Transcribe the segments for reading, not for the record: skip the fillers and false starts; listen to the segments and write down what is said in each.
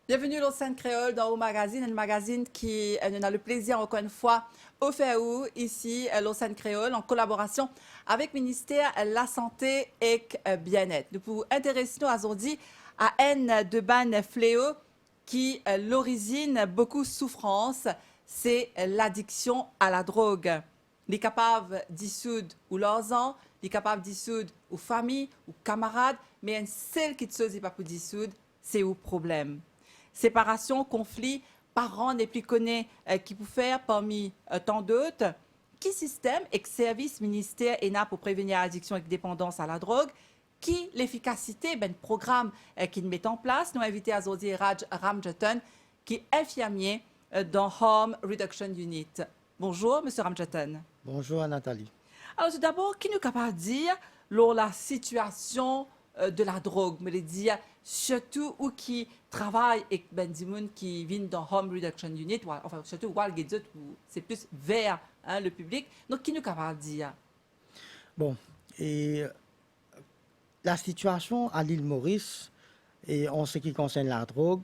Bienvenue dans Scène Créole, dans Au Magazine, un magazine qui nous a le plaisir, encore une fois, au FAO, ici, au Scène Créole, en collaboration avec le ministère de la Santé et Bien-être. Nous pouvons intéresser nous aujourd'hui à un de ban fléau qui l'origine beaucoup de souffrance, c'est l'addiction à la drogue. Les capables de dissoudre ou leurs enfants, les capables de dissoudre ou famille ou camarades, mais un seul qui ne se pas pour dissoudre, c'est au problème. Séparation, conflit, parents n'est plus connus qui peut faire parmi tant d'autres. Qui système et service ministère ENA pour prévenir l'addiction et la dépendance à la drogue? Qui l'efficacité ben programme qu'il met en place? Nous invitons aujourd'hui Raj Ramjatan, qui est infirmier dans Harm Reduction Unit. Bonjour, Monsieur Ramjatan. Bonjour, Nathalie. Alors, tout d'abord, qui nous est capable de dire lors la situation de la drogue, me le dire surtout ou qui travaille avec ben dimoun qui viennent dans Home Reduction Unit, enfin surtout c'est plus vers le public. Donc, qui nous est capable de dire? Bon, et la situation à l'île Maurice, et en ce qui concerne la drogue,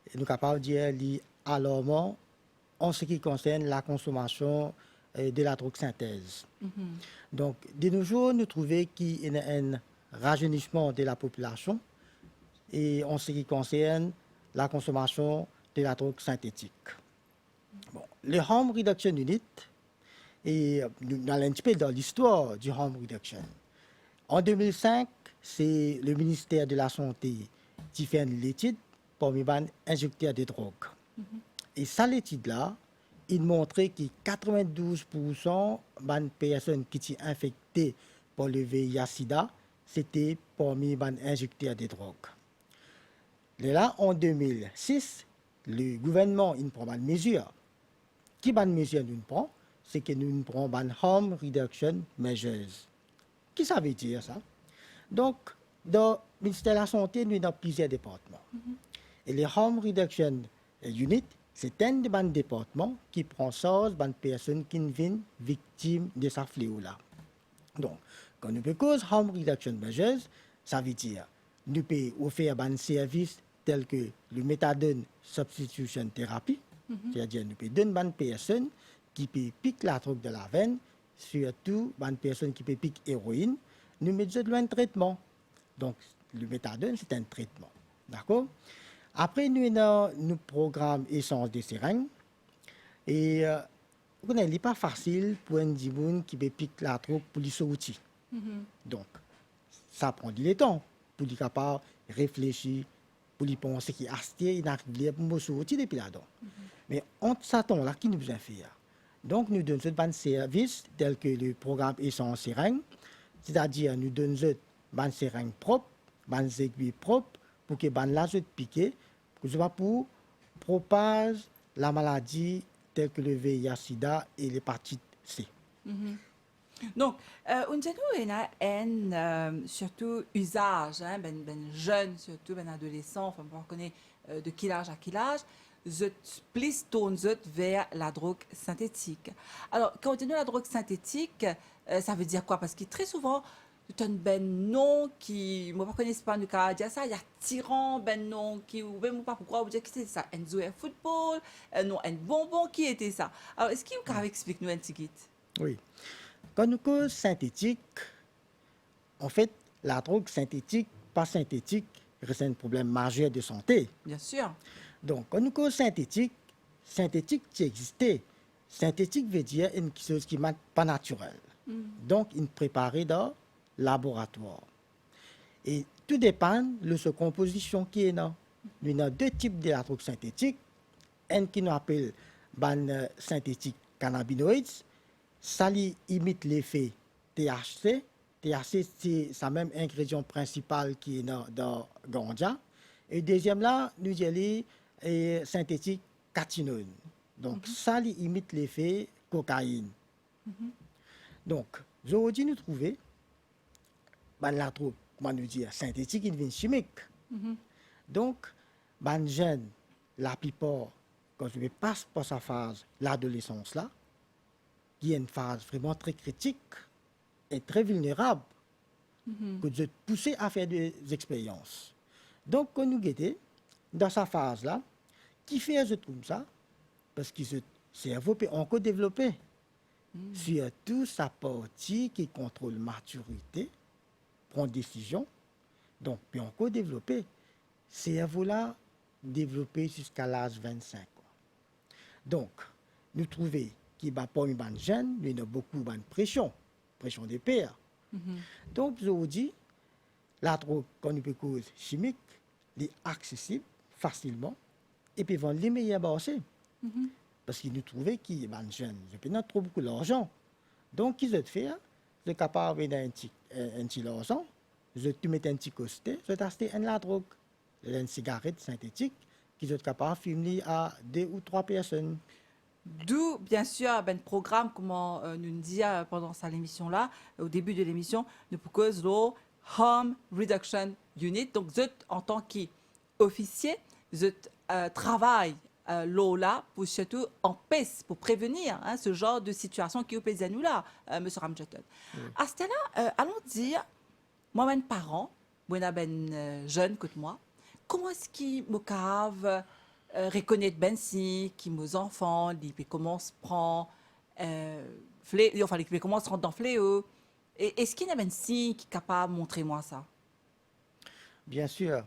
nous sommes capables de dire alarmant en ce qui concerne la consommation de la drogue synthèse. Donc, de nos jours, nous trouvons qu'il y a un rajeunissement de la population et en ce qui concerne la consommation de la drogue synthétique. Bon, le Home Reduction Unit, et nous allons un petit peu dans l'histoire du Home Reduction. En 2005, c'est le ministère de la Santé qui fait une étude pour les injecteurs de drogue. Et ça, l'étude-là, il montrait que 92% des personnes qui étaient infectées par le VIH-Sida, c'était parmi les injecteurs de drogue. Et là, en 2006, le gouvernement il prend une mesure. Qui une mesure nous prend? C'est que nous prenons une Home Reduction Measures. Qu'est-ce que ça veut dire, ça? Donc, dans le ministère de la Santé, nous avons plusieurs départements. Et les Home Reduction Unit, c'est un des départements qui prend soin des personnes qui viennent victimes de ce fléau-là. Donc, quand nous pouvons Home Reduction Measures, ça veut dire nous pouvons offrir des services tels que le méthadone substitution thérapie, c'est-à-dire nous pouvons donner des personnes qui peuvent piquer la drogue de la veine, surtout des personnes qui peuvent piquer l'héroïne, nous mettons un traitement. Donc, le méthadone, c'est un traitement. D'accord? Après, nous avons nos programmes essence de seringues. Et ce n'est pas facile pour un dimoun qui peut piquer la drogue pour les sortir. Donc, ça prend du temps pour les capables de réfléchir, pour les penser qu'il y a pour me sortir depuis là-dedans. Mais entre ça, là, qui nous besoin faire? Donc, nous donnons des services tels que le programme essence seringue, c'est-à-dire nous donnons des seringues propres, des aiguilles propres, pour que les laser piqué, pour propager la maladie telle que le VIH-Sida et l'hépatite C. Donc, on a un surtout usage, ben jeunes, surtout ben adolescents, enfin on connaît de quel âge à quel âge, plus tourne vers la drogue synthétique. Alors, quand on dit la drogue synthétique, ça veut dire quoi? Parce que très souvent, tu as un ben nom qui, moi, je ne connais pas le cas, dire ça, il y a tyran, ben nom qui, ou même pas pourquoi, vous dites que c'est ça, un joueur football, non, un bonbon, qui était ça? Alors, est-ce que vous pouvez expliquer nous un petit guide? Oui. Quand nous cause synthétique, en fait, la drogue synthétique, pas synthétique, c'est un problème majeur de santé. Bien sûr. Donc, quand nous cause synthétique qui existait. Synthétique veut dire une chose qui n'est pas naturelle. Donc, une préparée dans le laboratoire. Et tout dépend de sa composition qui est là. Nous avons deux types de la drogue synthétique. Un qui nous appelle synthétique cannabinoïdes. Ça imite l'effet THC. THC, c'est le même ingrédient principal qui est dans le ganja. Et deuxième là, nous avons synthétique cathinone. Donc, ça imite l'effet cocaïne. Donc, aujourd'hui, nous trouvons la drogue, comment nous dire, synthétique, il devient chimique. Donc, les jeunes, la plupart, quand je passe par sa phase, l'adolescence là, qui est une phase vraiment très critique et très vulnérable, que je poussé à faire des expériences. Donc, quand nous guettons, dans sa phase là, qui fait je comme ça, parce que ce cerveau peut encore développer. Surtout sa partie qui contrôle maturité, prend décision, donc peut encore développer. Cerveau-là, développé jusqu'à l'âge 25 ans. Donc, nous trouvons qu'il n'y a pas une jeune, mais il y a beaucoup de pression des pères. Donc, je vous dis, la drogue, quand nous peut cause chimique, est accessible facilement et puis vendre les meilleurs marchés. Parce qu'ils nous trouvaient qu'il y a des jeunes, je peux pas trop beaucoup d'argent. Donc, qu'ils ont fait, je suis capable d'un petit argent, je te mets un petit costé, je t'achète une la drogue, une cigarette synthétique, qu'ils sont capables de filmer à 2 ou 3 personnes. D'où, bien sûr, ben programme, comment nous dit pendant cette émission-là, au début de l'émission, nous proposons le Harm Reduction Unit. Donc, vous en tant qu'officier, vous travaillez là pour surtout empêcher, pour prévenir ce genre de situation qui est au nous là, M. Ramjeton. À ce là allons dire, moi-même parent, moi ben jeune que moi, comment est-ce qu'il me cave reconnaître ben si qui mes enfants ils commencent prendre enfin ils commencent rentrer dans fléau et est-ce qu'il y a ben si qui est capable de montrer moi ça? Bien sûr.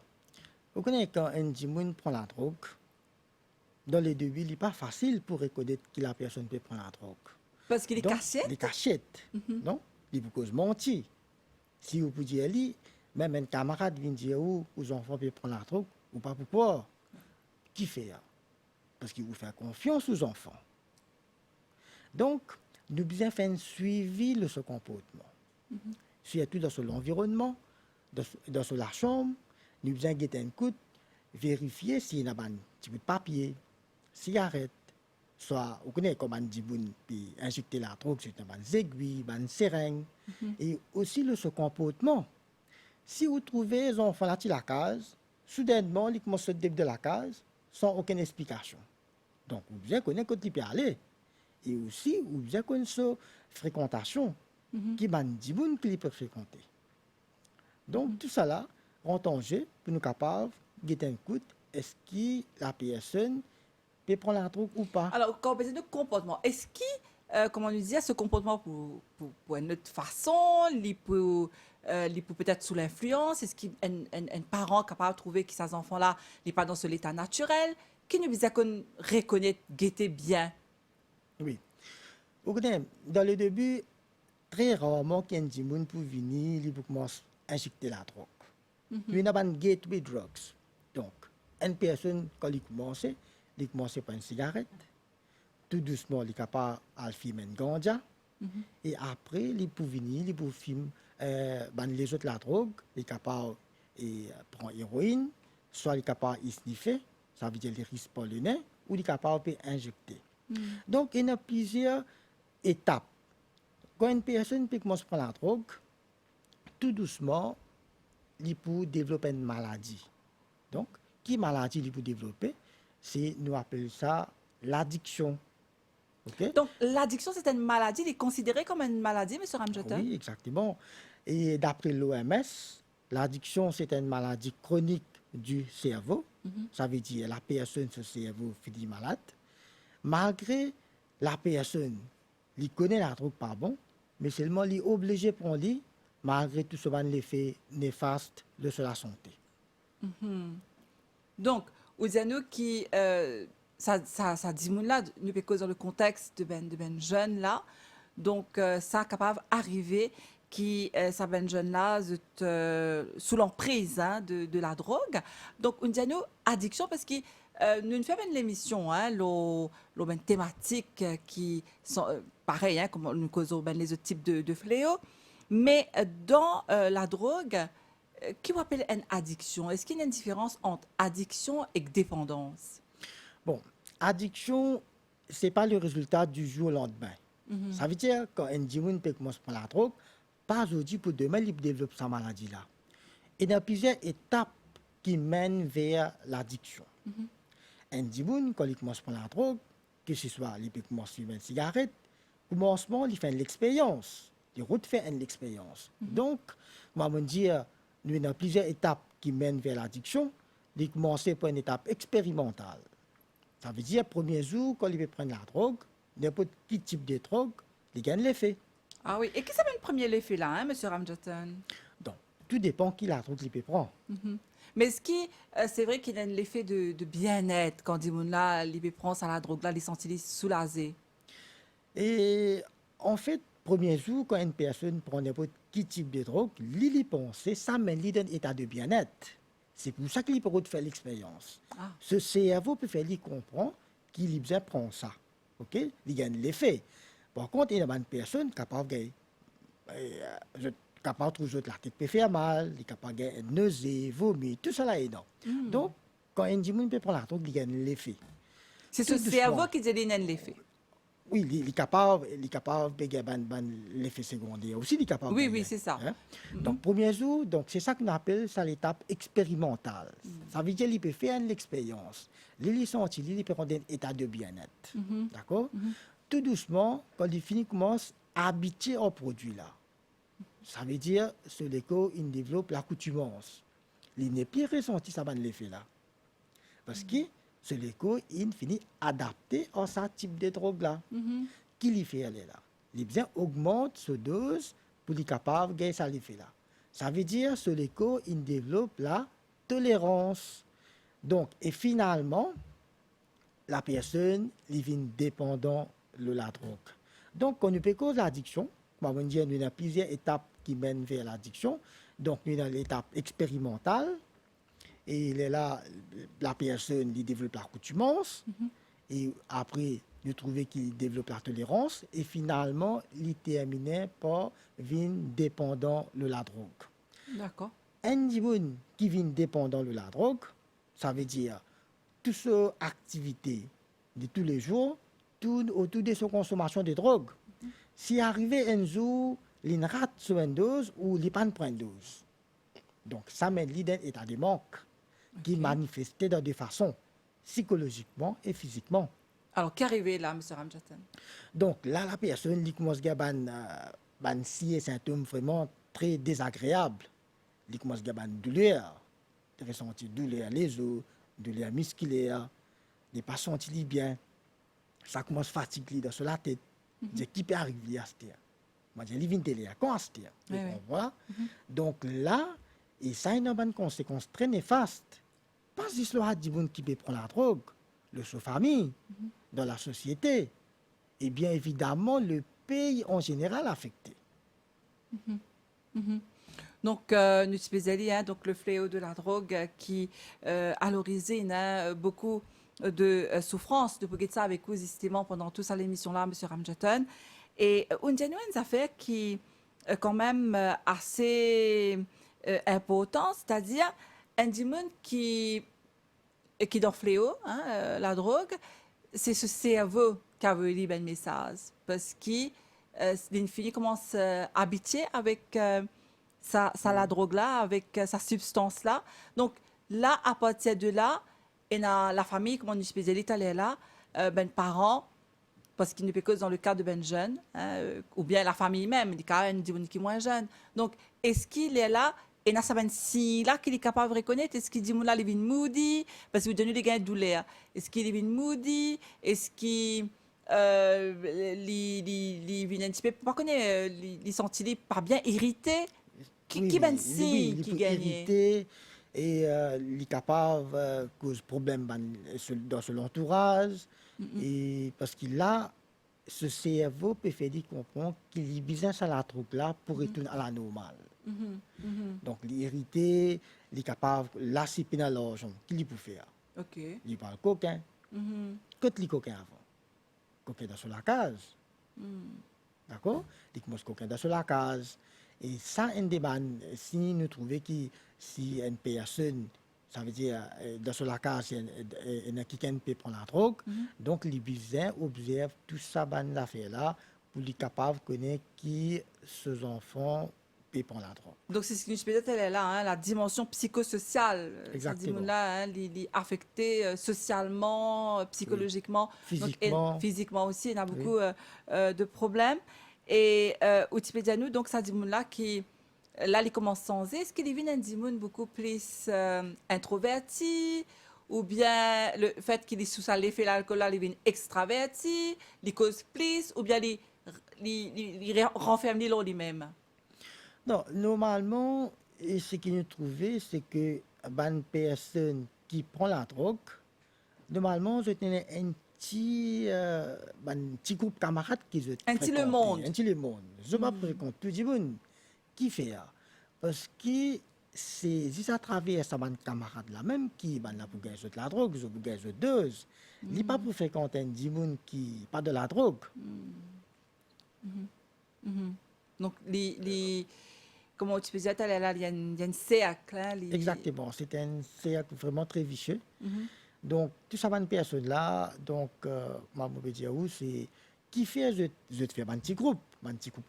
Vous connaissez quand un djimoun prend la drogue, dans les débuts, il n'est pas facile pour reconnaître que la personne peut prendre la drogue. Parce qu'il est Donc, caché. les cachettes. Non? Il vous cause mentir. Si vous pouvez dire, même un camarade vient dire aux enfants peuvent prendre la drogue, ou pas pourquoi. Qui fait ça? Parce qu'il vous fait confiance aux enfants. Donc, nous devons faire un suivi de ce comportement. Surtout dans son environnement, dans la chambre, nous devons guetter un coup, vérifier s'il y a un petit bout de papier, cigarette, soit, vous connaissez comment on dit, puis injecter la drogue, c'est des aiguilles, des seringues, et aussi ce comportement. Si vous trouvez les enfants là, la case, soudainement, ils commencent à se de la case sans aucune explication. Donc, vous devez connaître quand il peut aller. Et aussi, vous devez connaître sa fréquentation, qui m'a dit qu'il peut fréquenter. Donc, tout ça là, rend en jeu pour nous capables de guetter un coup, est-ce que la personne peut prendre la drogue ou pas. Alors, quand on parle de comportement, est-ce qu'il, comme on nous disait, ce comportement pour une autre façon, il peut peut-être sous l'influence, est-ce qu'un parent capable de trouver que ces enfants-là n'est pas dans ce état naturel, qui nous disait qu'on reconnaît, guetter bien? Oui. Vous connaissez, dans le début, très rarement qu'un djimoun pour venir, il peut commencer à injecter la drogue. Il y a un gateway drugs. Donc, une personne, quand il commence par une cigarette. Tout doucement, il est capable de fumer une ganja. Et après, il peut venir, il peut fumer les autres la drogue. Il est capable de prendre l'héroïne. Soit il est capable de sniffer, ça veut dire qu'il risque par le nez, ou il est capable d'injecter. Donc, il y a plusieurs étapes. Quand une personne peut commencer à prendre la drogue, tout doucement, il peut développer une maladie. Donc, quelle maladie il peut développer? Nous appelons ça l'addiction. Okay? Donc, l'addiction, c'est une maladie, il est considéré comme une maladie, M. Ramjeton? Oui, exactement. Et d'après l'OMS, l'addiction, c'est une maladie chronique du cerveau. Ça veut dire la personne, ce cerveau, finit malade. Malgré la personne, il connaît la drogue pas bon, mais seulement il est obligé de prendre, malgré tout ce l'effet néfaste de la santé. Donc, aux anneaux qui, ça dit là, nous peut dans le contexte de ben jeunes là, donc ça capable d'arriver qui ça ben jeunes là sous l'emprise de la drogue. Donc, on dit addiction parce que nous faisons l'émission, ben thématique qui sont pareil, comme nous causons ben les autres types de fléaux, mais dans la drogue. Qui appelle une addiction? Est-ce qu'il y a une différence entre addiction et dépendance? Bon, addiction, ce n'est pas le résultat du jour au lendemain. Ça veut dire quand un djimoun peut commencer par la drogue, pas aujourd'hui pour demain, il développe sa maladie-là. Et il y a plusieurs étapes qui mène vers l'addiction. Un dimoun, quand il commence par la drogue, que ce soit, il peut commencer par une cigarette, commencement, il fait l'expérience. Il refait l'expérience. Donc, moi, je dire, nous avons plusieurs étapes qui mènent vers l'addiction. Il commence par une étape expérimentale. Ça veut dire, premier jour, quand il veut prendre la drogue, n'importe quel type de drogue, il gagne l'effet. Ah oui. Et qui s'appelle le premier effet là, hein, Monsieur Ramjoton? Donc, tout dépend qui la drogue il peut prendre. Mais ce qui, c'est vrai qu'il y a l'effet de bien-être quand dit là, il prend ça la drogue là, il sentit soulagé. Et en fait, premier jour, quand une personne prend n'importe quel type de drogue, il y pense, ça mène dans un état de bien-être. C'est pour ça qu'il peut faire l'expérience. Ah. Ce cerveau peut faire lui comprendre qu'il a besoin de prendre ça. OK? Il gagne l'effet. Par contre, il y a une personne capable de capable de trouver la tête peut faire mal, il est capable de nausée, vomir, tout ça là est dedans. Donc, quand un dimanche peut prendre la drogue, il gagne l'effet. C'est Tout ce cerveau doucement. qui dit qu'il y a l'effet. Oui, il est capable de gagner l'effet secondaire aussi, il est capable Oui, de oui, gagner, c'est ça. hein. Donc, premier jour, donc, c'est ça qu'on appelle ça l'étape expérimentale. Ça veut dire qu'il peut faire l'expérience. Il senti, il peut prendre un état de bien-être. D'accord? Tout doucement, quand il finit, il commence à habituer au produit là. Ça veut dire, sur l'écho, il développe l'accoutumance. Il n'est plus ressenti ça va l'effet là. Parce que sur l'écho, il finit adapté à ce type de drogue là. Qui lui fait aller là? Il bien augmente sa dose pour être capable de gagner ça l'effet là. Ça veut dire, sur l'écho, il développe la tolérance. Donc, et finalement, la personne devient dépendant de la drogue. Donc, quand on peut cause l'addiction, on va dire qu'il y a plusieurs étapes qui mènent vers l'addiction. Donc, il y a l'étape expérimentale. Et il est là, la personne il développe l'accoutumance. Et après, il trouve qu'il développe la tolérance. Et finalement, il termine par devenir dépendant de la drogue. D'accord. Un individu qui vient dépendant de la drogue, ça veut dire toute son activité de tous les jours tourne autour de sa consommation de drogue. Si arrivé un jour, il rate sur une dose ou il ne prend une dose. Donc, ça met l'idée d'un état de manque qui manifestait de deux façons, psychologiquement et physiquement. Alors, qu'arrivait là, M. Ramjoton? Donc, là, la personne qui commence à avoir des symptômes vraiment très désagréables. Il commence à avoir une douleur, il ressentir douleur les os, douleur musculaire, il ne pas sentir bien. Ça commence à fatiguer dans la tête. Je qui peut arriver à ce terme. Moi, je vis télé à quand à ce terme. Oui, oui. Voilà. Donc là, et ça a une conséquence très néfaste. Pas juste le dit qui peut prendre la drogue, le sa famille, dans la société, et bien évidemment le pays en général affecté. Donc, nous spécialisons donc le fléau de la drogue qui à l'origine beaucoup de souffrance de ça avec vous justement pendant toute cette émission-là, M. Ramjoton. Et une affaire qui est quand même assez importante, c'est-à-dire un dimanche qui dans fléau, hein, la drogue, c'est ce cerveau qui a voulu le message parce qu'il l'infini commence à habiter avec la drogue-là, avec sa substance-là. Donc, là, à partir de là, et la famille, comme on dit spécialiste, elle est là, ben, parents, parce qu'il ne peut que dans le cas de ben jeunes, hein, ou bien la famille même, il y a un qui est moins jeune. Donc, est-ce qu'il est là, et dans sa si là qu'il est capable de reconnaître, est-ce qu'il dit, là, il est moody, parce que vous donnez des gains de douleur. Est-ce qu'il est moody? Est-ce qu'il il vient un petit peu, pas connaître, il sentit pas bien irrité? Qui ben si qui gagnait? Irrité et il est capable de cause problème dans son entourage. Et parce qu'il a ce cerveau peut faire comprendre qu'il est besoin de la drogue là pour retourner à la normale. Donc il est irrité, il est capable de lasser dans l'argent qu'il peut faire. OK. Il parle coquin. Quand il coquin avant, coquin dans la case. D'accord? Il commence coquin dans la case. Et ça, si nous trouvons que si une personne, ça veut dire, dans la case, il y a quelqu'un qui peut prendre la drogue, donc les besoins observent tout ça, affaire là pour être capable de connaître qui ses enfants et prend la drogue. Donc, c'est ce que nous peut-être, elle est là, hein, la dimension psychosociale. Exactement. Là, affecté socialement, psychologiquement. Physiquement. Donc, physiquement aussi, il y a beaucoup de problèmes. Et Wikipédia nous, donc, ça dit là qui, là, il commence sans est-ce qu'il vient un dimoun beaucoup plus introverti, ou bien le fait qu'il est sous l'effet de l'alcool, là, il vient extraverti, il cause plus, ou bien il renferme lui-même. Non, normalement, et ce que nous trouvons, c'est que une personne qui prend la drogue, normalement, je tenais un petit groupe de camarades qui se Un petit le monde. Un petit le monde. Je me fréquente tout le monde qui fait ça. Parce que c'est juste à travers ça, mes camarades là, même qui là pour gagner de la drogue, je pour gagner de dose. Il n'est pas pour fréquenter un petit monde qui pas de la drogue. Donc, comment tu peux dire, il y a un cercle. Hein, Exactement, c'est un cercle vraiment très vicieux. Donc, tout ça, une personne là, donc, moi, je peux dire, c'est qui fait, je te fais un petit groupe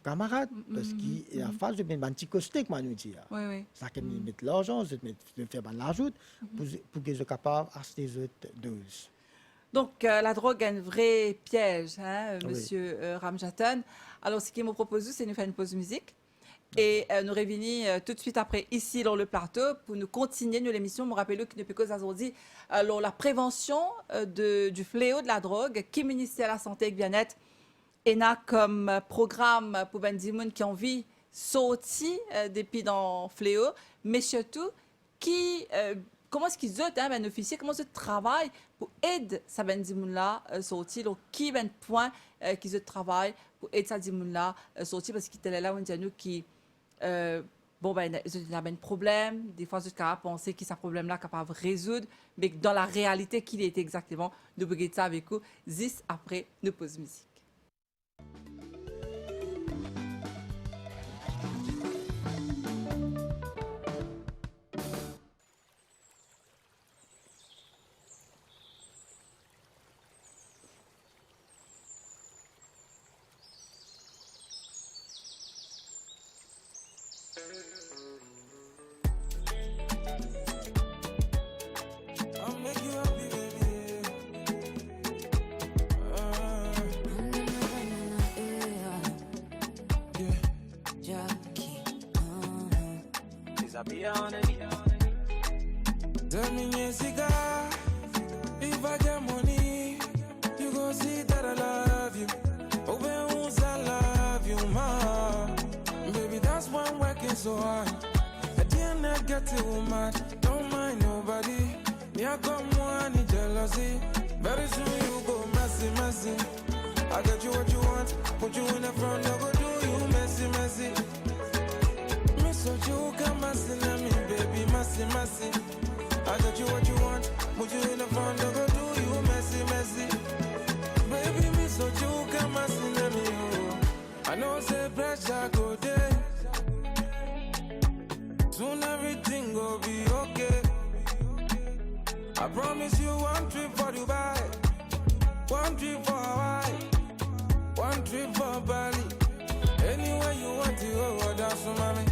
camarade, parce qu'il y a phase de un petit costek, moi, nous dire. Oui. Ça qui me met l'argent, je te fais l'argent pour que je sois capable d'acheter des autres doses. Donc, la drogue est un vrai piège, hein, monsieur Ramjatan. Alors, ce qu'il me propose, c'est de nous faire une pause musique. Et nous revenons tout de suite après, ici, dans le plateau, pour nous continuer l'émission. Je me rappelle que nous pouvons aujourd'hui la prévention du fléau de la drogue, qui ministère de la Santé et du Bien-être a comme programme pour ben dimoun qui ont envie de sortir depuis dans le fléau, mais surtout, comment est-ce qu'ils ont un officier, comment ils travaillent pour aider ça ben dimoun-là sortir, donc qui ben point qu'ils travaillent pour aider ça dimoun-là sortir, parce qu'il est là, on dit à nous qui bon, ben, il y a un problème. Des fois, je suis capable de penser que ce problème-là est capable de résoudre, mais dans la réalité, qu'il est exactement, nous pouvons ça avec vous, juste après nos pauses musique. Tell me yes, if I get money, you gon' see that I love you. Oh, when I love you, ma. Baby, that's why I'm working so hard. At the end, I get to woman, don't mind nobody. Me, I come one jealousy. Very soon you go messy. I got you what you want, put you in the front, I go do you messy. So you come messing at me, baby, messy. I got you what you want, put you in the front, I go do you messy. Baby, me so you come messing at me, oh. I know say pressure go there. Soon everything go be okay. I promise you one trip for Dubai, one trip for Hawaii, one trip for Bali. Anywhere you want to go, that's for mommy.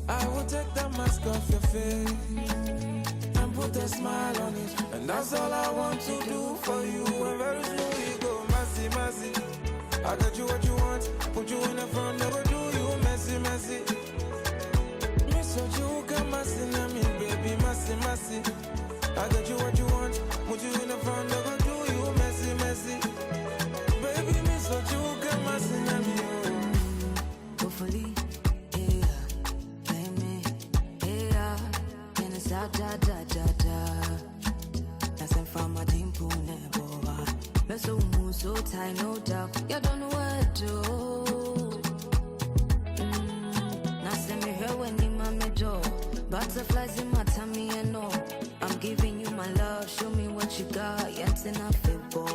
I will take the mask off your face and put a smile on it, and that's all I want to do for you. And very soon you go messy. I got you what you want, put you in the front, never do you messy. Miss what you come messy at me, baby, messy. I got you what you want, put you in the front, never do you messy. Baby, miss what you come messy at me, oh. Hopefully. Nasem fama dimpu neboa. Meso so tight, no doubt. You don't know what to do. Nasem me here when you mama do. Butterflies in my tummy and all. I'm giving you my love. Show me what you got. Yet in a football.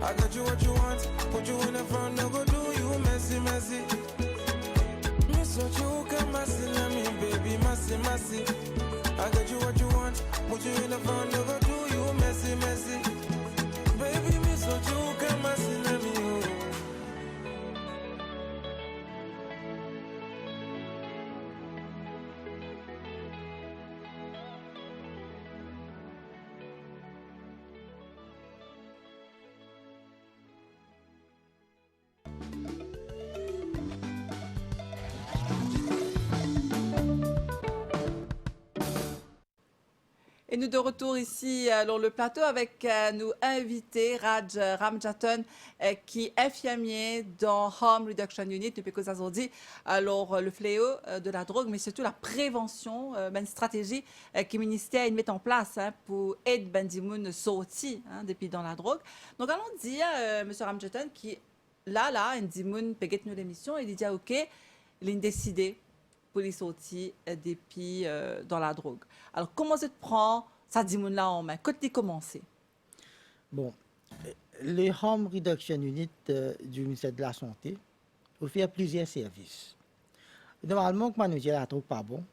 I got you what messy, messy. I get you what you want, put you in the phone, never do you messy, messy. Baby, me so you can messy, let me oh. Et nous de retour ici sur le plateau avec nos invités, Raj Ramjatan, qui est infirmier dans Harm Reduction Unit depuis que ça dit. Alors, le fléau de la drogue, mais surtout la prévention, une stratégie que le ministère met en place pour aider Bandimoun sortir depuis dans la drogue. Donc, allons dire, M. Ramjatan, qui là, Bandimoun peut nous l'émission, il dit, OK, il a décidé pour les sortir depuis dans la drogue. Alors, comment ça te prend ça dit là en main? Quand tu commencé? Bon, le Harm Reduction Unit du ministère de la Santé offre plusieurs services. Normalement, quand on dit la drogue pas bon,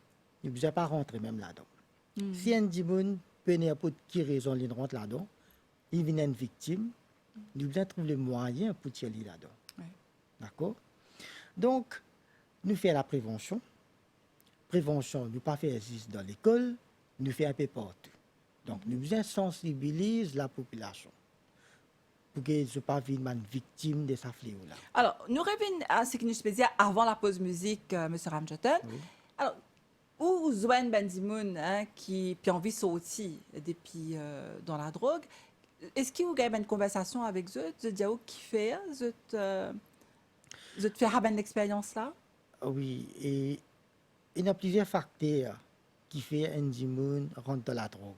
il ne besoin pas rentrer même là-dedans. Si un dimoun peut n'importe qui raison il rentre là-dedans, il vient une victime, il besoin trouver le moyen pour tirer là-dedans. Oui. D'accord? Donc, nous faisons la prévention. Prévention, nous pas faire existe dans l'école, nous fait un peu partout. Donc, nous besoin sensibiliser la population pour qu'elle ne soit pas une victime de sa fléau-là. Alors, nous revenons à ce que nous faisons avant la pause musique, M. Ramjatan. Oui. Alors, où Zouane Bandimoun, qui a envie de sortir depuis dans la drogue, est-ce qu'il y a une conversation avec eux, de dire qui fait, de faire une expérience là? Oui, et il y a plusieurs facteurs qui font un dimoun rentre dans la drogue.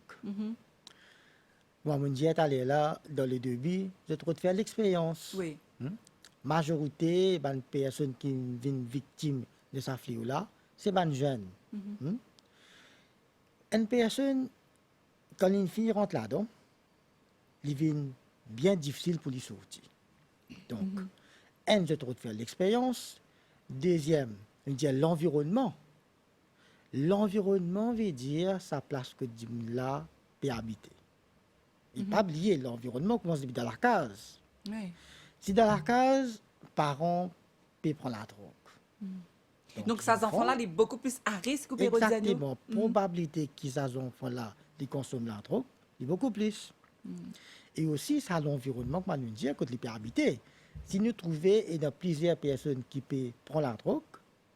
Moi, mon diète allé là, dans le début, je trouve de faire l'expérience. Oui. Majorité, des personnes qui viennent victimes de sa fléau-là, c'est des jeunes. Une personne, quand une fille rentre là-dedans, il devient bien difficile pour lui sortir. Donc, un, je trouve de faire l'expérience. Deuxième, je dis l'environnement. L'environnement veut dire sa place que là peut habiter. Et pas oublier, l'environnement commence dans la case. Oui. Si dans la case, parents peuvent prendre la drogue. Donc, ces enfants-là, ils sont beaucoup plus à risque que les exactement. Probabilité que ces enfants-là ils consomment la drogue, est beaucoup plus. Et aussi, c'est l'environnement que nous dit que les peut habiter. Si nous trouvons et dans plusieurs personnes qui peuvent prendre la drogue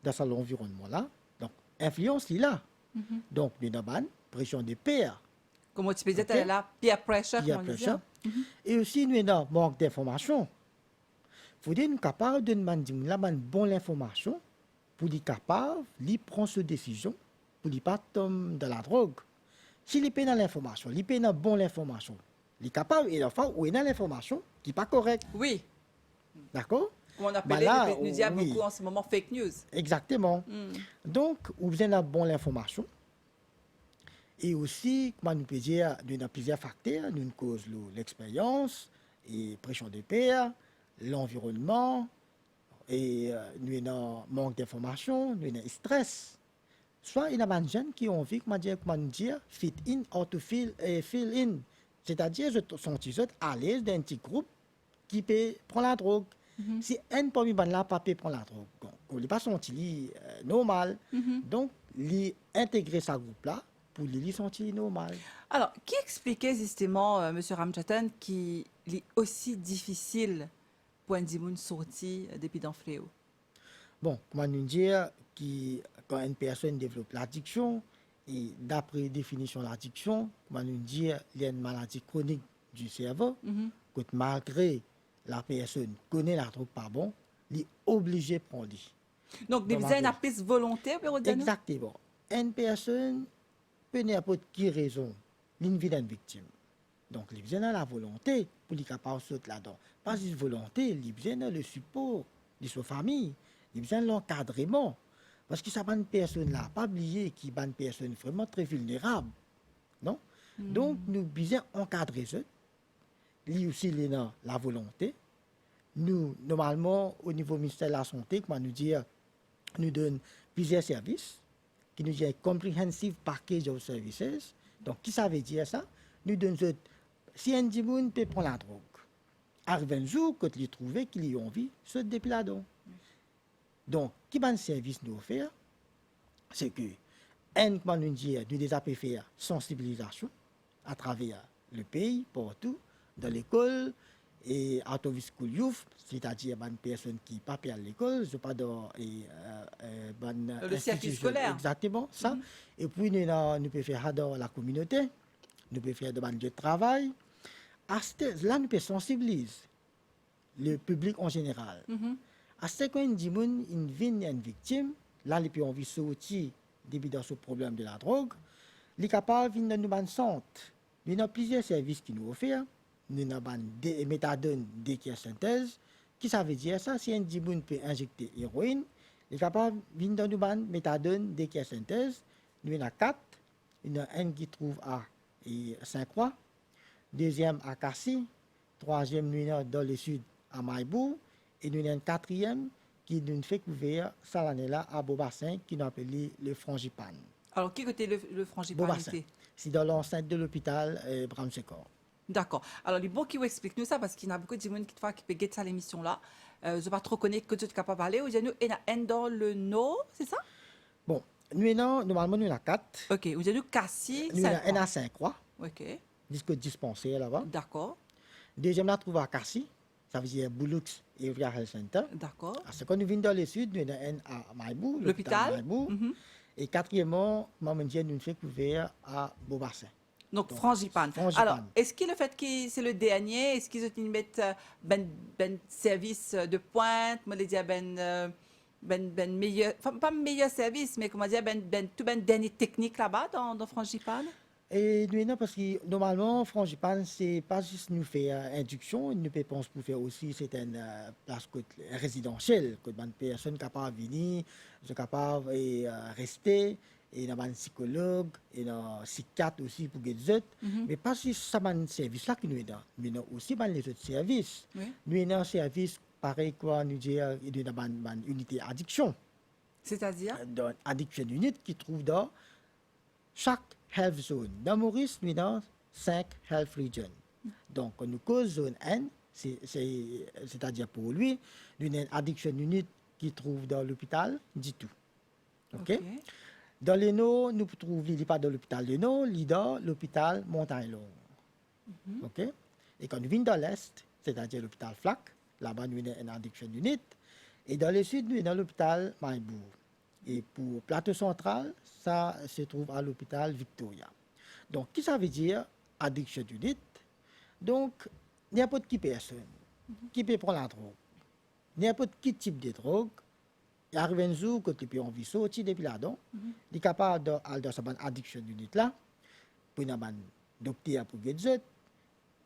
dans cet environnement-là, donc influence est là. Donc, nous avons une pression de père. Comment tu peux dire, okay. Là, peer pressure, peer pressure. Et aussi, nous avons un manque d'information. Il faut dire nous capables de demander une bonne information pour être capable de prendre cette décision pour ne pas tomber dans la drogue. Si il est dans l'information, il est dans bonne information, il est capable, et enfin, où est dans l'information qui n'est pas correcte. Oui. D'accord? On appelle nous dire beaucoup en ce moment fake news. Exactement. Donc, vous avez une bonne information. Et aussi, comment nous peut dire, nous avons plusieurs facteurs. Nous cause l'expérience, et pression de pairs, l'environnement, et nous avons manque d'information, nous avons stress. Soit il y a des jeunes qui ont envie, comment dire, fit in or to feel in. C'est-à-dire, je sens à l'aise d'un petit groupe qui peut prendre la drogue. Si un parmi les là pas peut prendre la drogue, on ne pas senti normal. Donc, intégrer ce groupe-là pour les sentir normal. Alors, qui expliquait justement, M. Ramjatan, qu'il est aussi difficile pour un dimoun sortir depuis dans fléau? Bon, comment nous dire que quand une personne développe l'addiction, et d'après définition de l'addiction, comment nous dire qu'il y a une maladie chronique du cerveau, que malgré la personne connaît la drogue pas bon, il est obligé de prendre. Donc, il y a une piste volontaire pour dire? Exactement. Une personne peut n'importe qui raison, il vit une victime. Donc, il y a la volonté pour être capable de sauter là-dedans. Pas juste volonté, il y a le support de sa famille, il y a l'encadrement. Parce que ça n'est pas une personne là, pas oublier qu'il y a une personne vraiment très vulnérable. Non? Donc, nous devons encadrer ça. Lui aussi, il a la volonté. Nous, normalement, au niveau du ministère de la Santé, comment nous dire, nous donne plusieurs services. qui nous dit un comprehensive package of services. Donc, qui ça veut dire ça? Nous donnons, si un dimoun peut prendre la drogue, arrive un jour, quand il trouve qu'il y a envie, se depuis là-dedans. Donc, qui va un service nous offrir? C'est que, comment nous dit, nous des appels faire sensibilisation à travers le pays, partout, dans l'école, et out of school youth, c'est-à-dire une personne qui pas à l'école, je pas dans le circuit scolaire. Exactement, ça. Et puis, nous pouvons faire ça dans la communauté, nous pouvons faire dans le travail. Là, nous pouvons sensibiliser le public en général. À ce qu'on dit, une victime, là, il peut envie de sortir depuis dans ce problème de la drogue, il est capable de nous faire santé. Nous avons plusieurs services qui nous offrent. Nous avons des méthadones synthèse. Qui ça veut dire ça? Si un dimoun peut injecter héroïne, il est capable de nous faire méthadone synthèse. Nous avons 4. Il y en a un qui trouve à Saint-Croix, deuxième à Cassis, troisième nous avons dans le sud à Maïbou, et nous avons un quatrième qui nous fait couvrir ça l'année là à Beaubassin, qui nous appelle le frangipane. Alors, qui était le frangipane? Beaubassin. C'est dans l'enceinte de l'hôpital Bram-Secor. D'accord. Alors, il est bon qu'il vous explique nous ça, parce qu'il y a beaucoup de gens qui peuvent guetter ça l'émission là. Je ne vais pas trop connaître que tu es capable de parler. Vous avez un dans le no, c'est ça? Bon, nous avons, normalement, nous avons 4. OK. Vous avez Cassis, Nous avons un à Saint-Croix, OK. disque dispensaire là-bas. D'accord. Deuxième, là, trouve à Cassis, ça veut dire Boulux et Area Health Center. D'accord. À ce qu'on nous vient dans le sud, nous avons un à Maïbou, L'hôpital. Maïbou. Et quatrièmement, maman nous fait couvert à Beaubassin. Donc, frangipane. Alors, est-ce que le fait que c'est le dernier, est-ce qu'ils ont mettre ben service de pointe, moi les dire ben meilleur, enfin, pas meilleur service, mais comment dire tout dernier technique là-bas dans frangipane? Et nous, non, parce que normalement, frangipane, c'est pas juste nous faire induction, nous pensons pour faire aussi certaines places résidentielles, que une personne capable de venir, capable de rester. Et il y a un psychologue, et un psychiatre aussi pour les autres. Mais pas juste ça, un service là que nous avons. Mais nous aussi les autres services. Oui. Nous avons un service pareil quoi, nous disons, il y a une unité addiction. C'est-à-dire? Dans addiction unit qui trouve dans chaque health zone. Dans Maurice, nous avons 5 health regions. Donc, nous cause zone N, c'est-à-dire pour lui, nous avons une addiction unit qui trouve dans l'hôpital, dit tout. OK? Dans les Nord, nous trouvons, il n'est pas dans l'hôpital de Nord, il est dans l'hôpital Montagne-Longue. OK? Et quand nous venons dans l'Est, c'est-à-dire l'hôpital Flac, là-bas, nous avons une addiction unit. Et dans le Sud, nous avons l'hôpital Maïbourg. Et pour Plateau Central, ça se trouve à l'hôpital Victoria. Donc, qu'est-ce que ça veut dire, addiction unit? Donc, n'importe qui personne qui peut prendre la drogue, n'importe qui type de drogue, il arrive un jour que tu peux envie de sortir depuis là-dedans, il est capable d'aller dans cette addiction unit là, pour un docteur pour guérir,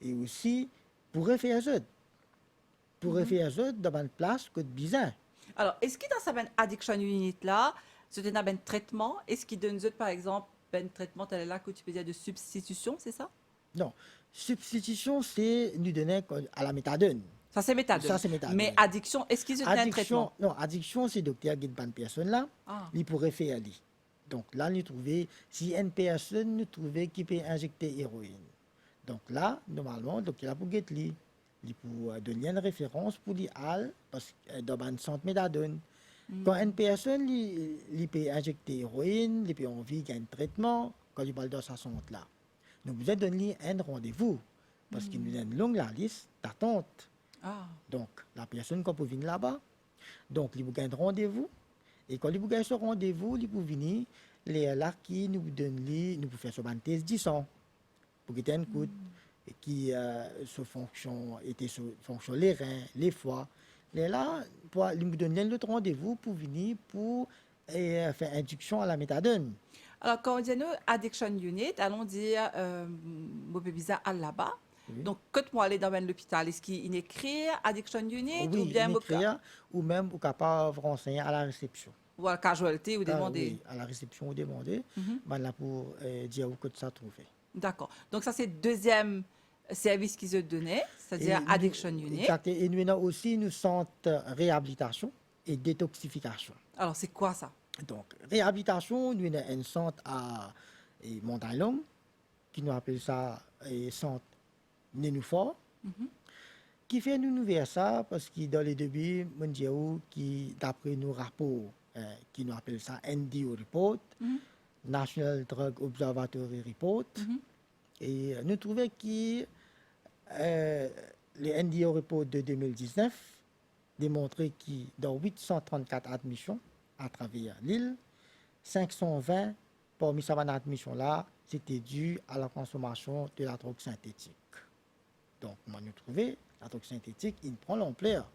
et aussi pour refaire ça. Pour refaire ça dans une place que bizarre. Alors, est-ce que dans cette addiction unit là, c'est un traitement? Est-ce qu'il donne par exemple un traitement tel là que tu peux dire de substitution, c'est ça? Non, substitution c'est nous donner à la méthadone. Ça, c'est méthadone. Ça, c'est méthadone. Mais addiction, est-ce qu'ils ont un traitement? Non, addiction, c'est le docteur qui est une personne là, il pourrait faire aller. Donc là, nous trouvons, si une personne nous trouvait qui peut injecter héroïne. Donc là, normalement, le docteur pour guetter lui, il peut donner une référence pour lui parce que dans une centre méthadone. Quand une personne il peut injecter héroïne, il peut envie qu'il y ait un traitement, quand il parle dans sa centre là. Nous vous donner un rendez-vous parce qu'il nous donne une longue liste d'attente. Donc, la personne qui peut venir là-bas, donc, il vous gagne rendez-vous. Et quand il vous gagne ce rendez-vous, il peut venir, les là qui nous donne, nous pouvons faire un test 10 ans pour qu'il ait un coup et qui se fonction les reins, les foies. Les là, il nous donne l'autre rendez-vous pour venir pour faire induction à la méthadone. Alors, quand on dit addiction unit, allons dire, Mobébisa à là-bas. Donc, quand moi aller dans l'hôpital, est-ce qu'il écrit addiction unit oui, ou bien ou même capable de renseigner à la réception. Ou à la casualité ou demander? Oui, à la réception ou demander. Là pour dire où que ça trouver. D'accord. Donc, ça, c'est le deuxième service qu'ils ont donné, c'est-à-dire addiction unit. Exact. Et nous avons aussi une centre réhabilitation et détoxification. Alors, c'est quoi ça? Donc, réhabilitation, nous avons un centre à Montagne Longue, qui nous appelle ça centre Nénuphor, qui fait nous vers ça parce que dans les débuts, mondiaux, qui d'après nos rapports, qui nous appelle ça NDO Report, National Drug Observatory Report, et nous trouvons que le NDO Report de 2019 démontrait que dans 834 admissions à travers l'île, 520 parmi ces admissions-là, c'était dû à la consommation de la drogue synthétique. Donc, moi, nous trouvons la drogue synthétique, il prend l'ampleur.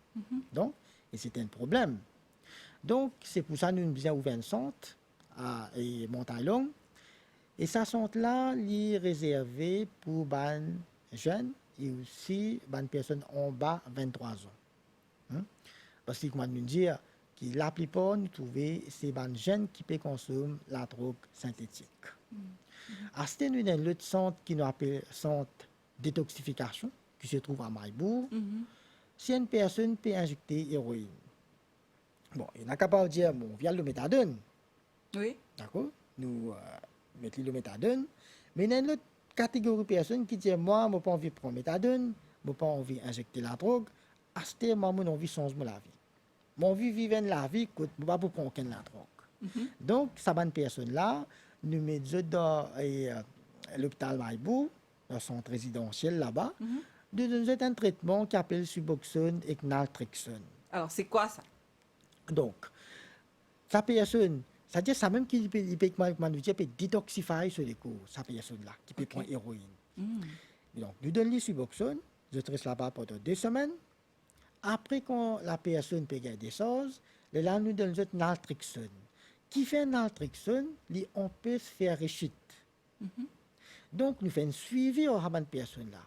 Donc, et c'est un problème. Donc, c'est pour ça que nous avons bien ouvert un centre à Montagne Longue. Et ce centre-là, il est réservé pour les jeunes et aussi les personnes en bas de 23 ans. Parce que, comme nous dire, que la plupart, nous trouvons, c'est les jeunes qui peuvent consommer la drogue synthétique. À ce nous avons l'autre centre qui nous appelle centre détoxification, qui se trouve à Maïbourg. Si une personne peut injecter héroïne, bon, il n'est capable de dire, bon, via le méthadone. Oui. D'accord? Nous mettons le méthadone. Mais il y a une autre catégorie de personnes qui disent, moi, je n'ai pas envie de prendre méthadone, je n'ai pas envie d'injecter la drogue. À ce moment, j'ai envie de changer la vie. J'ai envie de vivre la vie, je ne peux pas prendre la drogue. Donc, ces personnes-là, nous mettons dans l'hôpital Maïbourg, dans son centre résidentiel là-bas, de nous un traitement qui s'appelle Suboxone et Naltrexone. Alors, c'est quoi ça? Donc, sa personne, c'est-à-dire ça même qui peut détoxifier sur les cours, sa personne-là, qui peut prendre héroïne. Donc, nous donnons le Suboxone, je traite là-bas pendant 2 semaines. Après, quand la personne peut gagner des choses, là, nous donnons le Naltrexone. Qui fait Naltrexone, on peut se faire rechute. Donc, nous faisons un suivi à cette personne-là.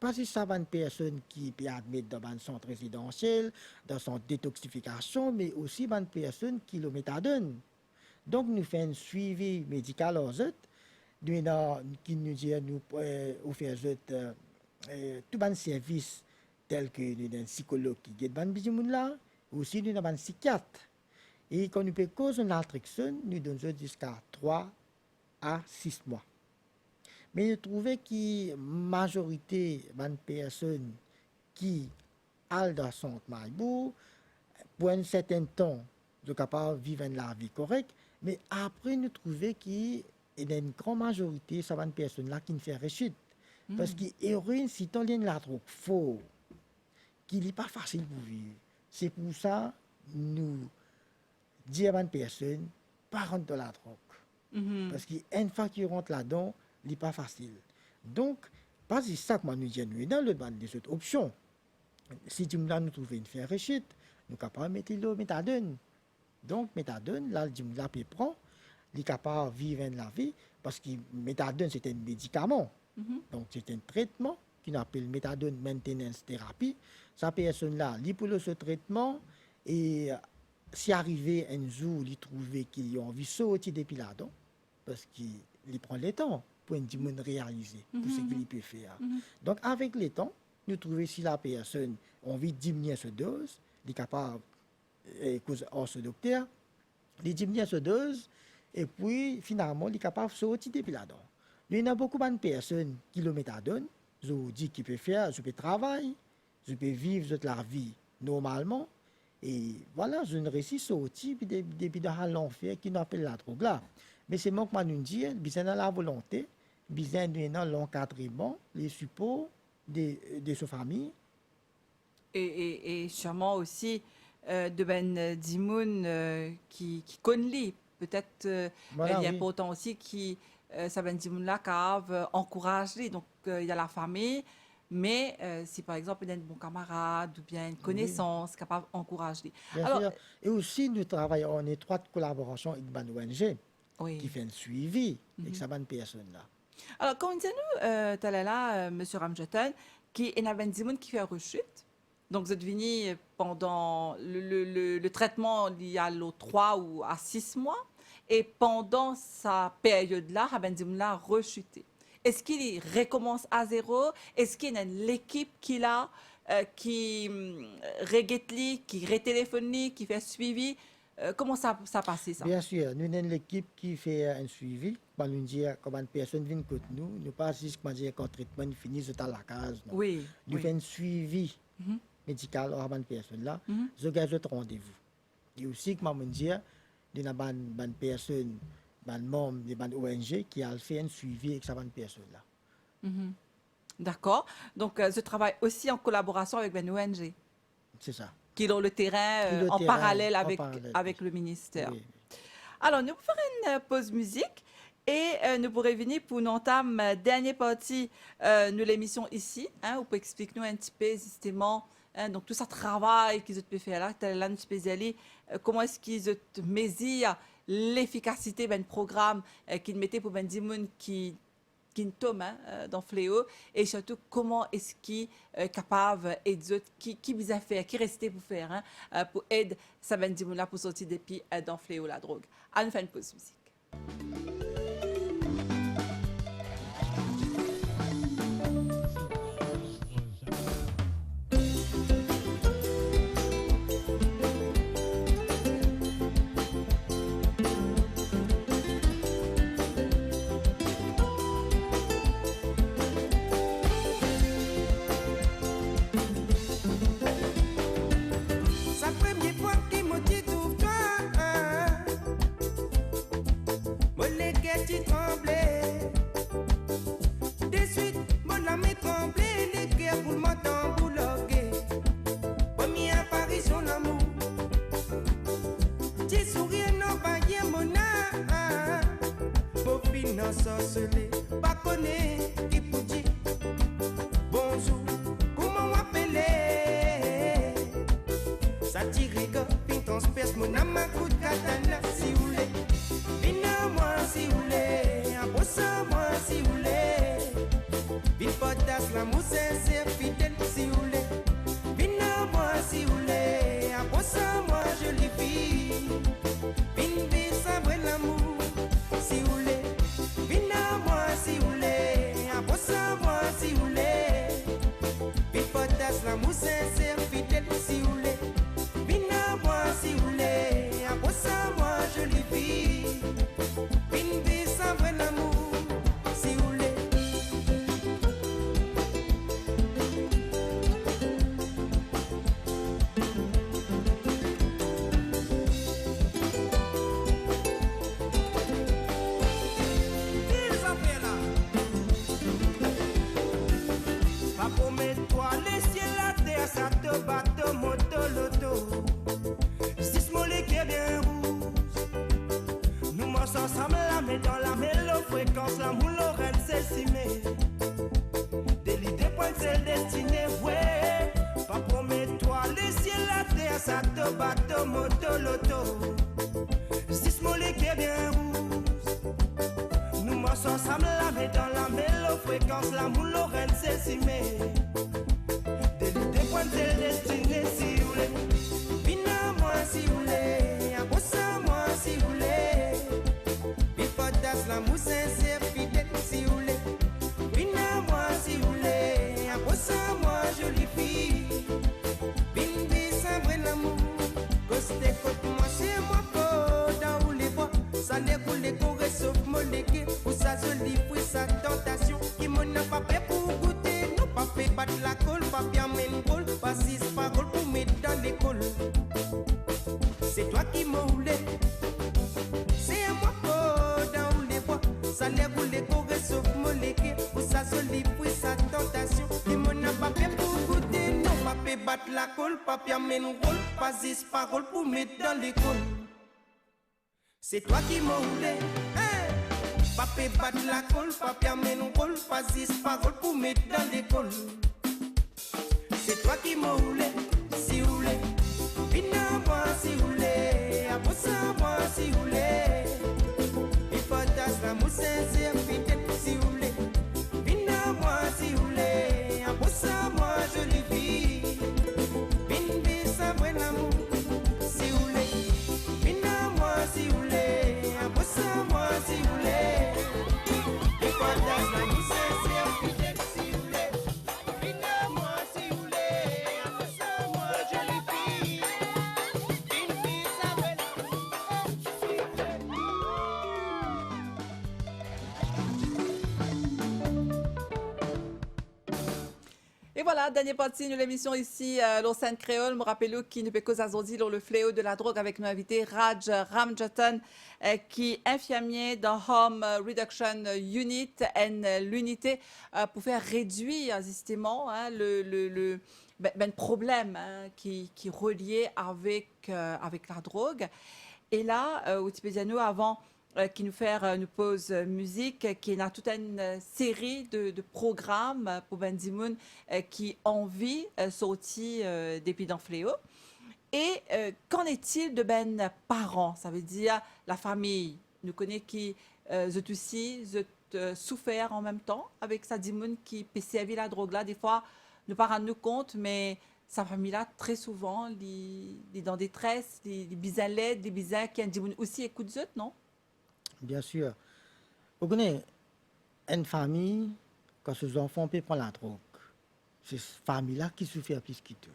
Parce que c'est une personne qui peut admettre dans un centre résidentiel, dans son détoxification, mais aussi une personne qui le méthadone. Donc, nous faisons un suivi médical aux autres, qui nous dit nous offrir tout un service tel que nous avons un psychologue qui guide les gens là, aussi nous avons un psychiatre. Et quand nous pouvons causer une naltrexone, nous donnons jusqu'à 3 à 6 mois. Mais nous trouvons que la majorité des personnes qui sont dans son Maïbourg, pour un certain temps, sont capables de vivre la vie correcte. Mais après, nous trouvons qu'il y a une grande majorité de ces personnes-là qui ne font rechute. Parce que l'héroïne, si on a la drogue faux, qu'il n'est pas facile pour vivre. C'est pour ça que nous disons à une personne, pas rentrer dans la drogue. Parce qu'une fois qu'ils rentrent là-dedans, ce n'est pas facile. Donc, pas c'est ça que nous disons dans le ban des autres options. Si nous trouvons une faire rechute, nous sommes capables de mettre le méthadone. Donc, méthadone, là, le peut prendre, il est capable de vivre la vie, parce que le méthadone, c'est un médicament. Donc, c'est un traitement qu'on appelle méthadone maintenance thérapie. Cette personne-là, il pour ce traitement, et si arrivé un jour, il trouve qu'il a envie de sortir depuis là-dedans, parce qu'il prend le temps pour une réaliser, pour ce qu'il peut faire. Donc, avec le temps, nous trouvons si la personne a envie de diminuer cette dose, il est capable, cause ce docteur, de diminuer cette dose, et puis finalement, il est capable de sortir depuis là-dedans. Il y a beaucoup de personnes qui le méthadone, je vous dis qu'il peut faire, je peux travailler, je peux vivre la vie normalement, et voilà, je ne réussis à sortir depuis l'enfer qui nous appelle la drogue là. Mais c'est moi qui nous dis, besoin de la volonté, besoin de l'encadrement, les supports de sa famille. Et sûrement aussi de ben Dimoun qui connaît. Peut-être Voilà, il y a oui. pourtant aussi qui ça ben Dimoun là qui encourage. Donc il y a la famille. Mais si par exemple il y a un bon camarade ou bien une connaissance capable d'encourager. Bien Alors, sûr. Et aussi, nous travaillons en étroite collaboration avec une ONG oui. qui fait un suivi avec ces personnes-là. Alors, quand nous Talala, M. Ramjatan, qui est un Dimoun qui fait rechute. Donc, vous êtes venu pendant le traitement il y a 3 ou à 6 mois. Et pendant sa période-là, Ben Dimoun l'a rechuté. Est-ce qu'il recommence à zéro? Est-ce qu'il y a l'équipe qu'il a qui reguette, qui retéléphone, qui fait suivi Comment ça passait ça? Bien sûr, nous avons l'équipe qui fait un suivi. Quand nous disons comment une personne vient côté nous, nous pas juste comment dire quand le traitement fini c'est à la case. Non. Oui. Nous oui. faisons un suivi médical à une personne là. Je gagne un rendez-vous. Et aussi comme on dit, nous avons une personne, un membre de une ONG qui a fait un suivi avec cette personne là. D'accord. Donc, je travaille aussi en collaboration avec une ONG C'est ça. qui est dans le terrain Qui est le en terrain, parallèle en avec, parallèle. avec le ministère. Oui. Alors, nous ferons une pause musique et nous pourrons venir pour nous entamer dernière partie de l'émission ici. Hein, vous pouvez expliquer nous un petit peu justement donc tout ça travail qu'ils ont fait là, là un petit peu aller, comment est-ce qu'ils ont mesuré l'efficacité d'un programme qu'ils mettaient pour 10 personnes qui tombe dans Fléau et surtout comment est-ce qu'il est capable et d'autres qui vous a fait qui restait pour faire pour aider ça va dire là pour sortir depuis dans Fléau la drogue. À nous faire une pause musique. C'est la première fois qu'il me dit tout toi. Mon légué qui tremblait. De suite, mon âme est tremblée. Les guerres pour m'entendre bouloguer. Première apparition d'amour. Petit sourire non baillé mon âme. Beau finance sorcelé. Pas connaît qui pour dire. Bonjour, comment m'appeler? Ça tire fin transperce mon âme à coup de katana si vous voulez. Vine-moi si vous voulez, approche-moi si vous voulez. Vine potasse la mousse sincère fidèle si vous voulez. Vine-moi si vous voulez, approche-moi jolie fille. Vine vite sabre l'amour si vous voulez. Vine-moi si vous voulez, approche-moi si vous voulez. Vine potasse la mousse sincère fidèle si vous voulez. Vine-moi si vous voulez, approche-moi jolie fille. Vine vite sabre l'amour si vous voulez. Ils ont fait là. Pas promettre-toi les ciels, la terre, ça te batte, moto, loto. Six molécules bien rouges. Nous marchons ensemble, la main dans la mélo, fréquence, la moule, l'oreille, c'est simé. Des l'idée, point, c'est le destiné, ouais. Pas promettre-toi les ciels, la terre, ça te batte, moto, loto. Six molécules bien rouges. Nous marchons ensemble, la main dans la mélo, fréquence, la moule, l'oreille, c'est simé. Des l'idée, point, c'est le destiné, si vous voulez. Vine-moi si vous voulez, approche-moi si vous voulez. Bipotas la mousse sincère fidèle si vous voulez. Vine-moi si vous voulez, approche-moi jolie fille. Vine vite sabre l'amour, côté côté moi c'est moi dans où les bois. Ça découle les corées sauf mon légué. Pour sa jolie puis sa tentation qui m'en a pas fait pour goûter. Non pas fait battre la colle, pas bien mène colle. Pas six paroles pour mettre dans l'école. C'est toi qui m'as roulé. C'est moi dans les bois. Ça découle les corées sauf mon légué. Pour sa jolie puis sa tentation qui m'en a pas fait pour goûter. Non pas fait battre la colle, pas bien mène rôle. Pas six paroles pour mettre dans l'école. C'est toi qui m'as roulé, hein? Papé bat la colle, papier amène un rôle, pas dix paroles pour mettre dans l'école. C'est toi qui m'as roulé, si vous voulez. Vine-moi si vous voulez, approche-moi si vous voulez. Il partage la mousse sincère, fidèle si vous voulez. Vine-moi si vous voulez, approche-moi jolie fille. Vine vite sabre l'amour, si vous voulez. Vine-moi si vous voulez, approche-moi si vous voulez. Il partage la mousse sincère, fidèle si vous voulez. Vine-moi si vous voulez, approche-moi. Et voilà, dernier partie de l'émission ici, l'Océan Créole. Me rappelle qui ne peut causer aujourd'hui le fléau de la drogue avec nos invités Raj Ramjatan, qui est infirmier dans Home Reduction Unit, et l'unité pour faire réduire justement problème qui est relié avec la drogue. Et là, au Tibédiano, avant qui nous fait une pause musique, qui a toute une série de programmes pour Bendimoun qui envie sortir depuis dans Fléau. Et qu'en est-il de ben parents? Ça veut dire la famille. Nous connaissons qui zut aussi, souffert en même temps avec sa dimoun qui peut servir la drogue là. Des fois, nous ne nous compte, mais sa famille-là, très souvent, est dans détresse, les bisins l'aident, les bisins qui ont aussi écoute zut, non? Bien sûr. Vous connaissez une famille, quand ses enfants peuvent prendre la drogue, c'est cette famille-là qui souffre plus que tout.